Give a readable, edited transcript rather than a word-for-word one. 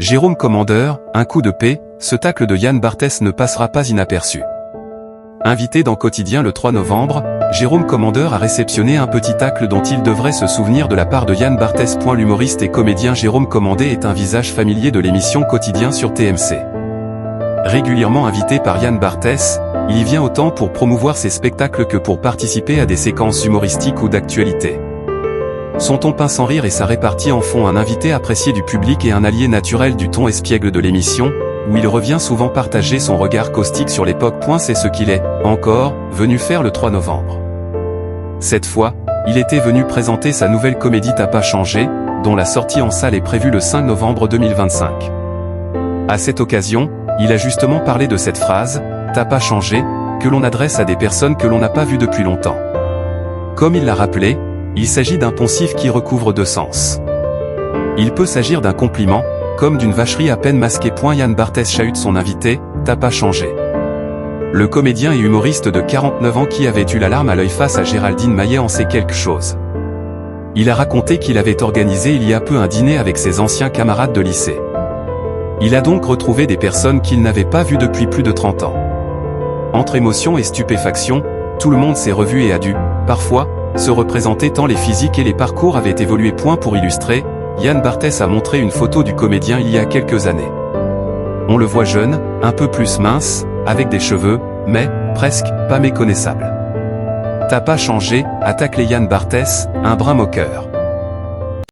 Jérôme Commandeur, un coup de paix, ce tacle de Yann Barthès ne passera pas inaperçu. Invité dans Quotidien le 3 novembre, Jérôme Commandeur a réceptionné un petit tacle dont il devrait se souvenir de la part de Yann Barthès. L'humoriste et comédien Jérôme Commandeur est un visage familier de l'émission Quotidien sur TMC. Régulièrement invité par Yann Barthès, il y vient autant pour promouvoir ses spectacles que pour participer à des séquences humoristiques ou d'actualité. Son ton pince sans rire et sa répartie en font un invité apprécié du public et un allié naturel du ton espiègle de l'émission, où il revient souvent partager son regard caustique sur l'époque. C'est ce qu'il est, encore, venu faire le 3 novembre. Cette fois, il était venu présenter sa nouvelle comédie T'as pas changé, dont la sortie en salle est prévue le 5 novembre 2025. À cette occasion, il a justement parlé de cette phrase, « T'as pas changé », que l'on adresse à des personnes que l'on n'a pas vues depuis longtemps. Comme il l'a rappelé, il s'agit d'un poncif qui recouvre deux sens. Il peut s'agir d'un compliment, comme d'une vacherie à peine masquée. Yann Barthès chahute son invité, « T'as pas changé ». Le comédien et humoriste de 49 ans qui avait eu la larme à l'œil face à Géraldine Maillet en sait quelque chose. Il a raconté qu'il avait organisé il y a peu un dîner avec ses anciens camarades de lycée. Il a donc retrouvé des personnes qu'il n'avait pas vues depuis plus de 30 ans. Entre émotion et stupéfaction, tout le monde s'est revu et a dû, parfois, se représenter tant les physiques et les parcours avaient évolué. Pour illustrer, Yann Barthès a montré une photo du comédien il y a quelques années. On le voit jeune, un peu plus mince, avec des cheveux, mais, presque, pas méconnaissables. T'as pas changé, a taclé Yann Barthès, un brin moqueur.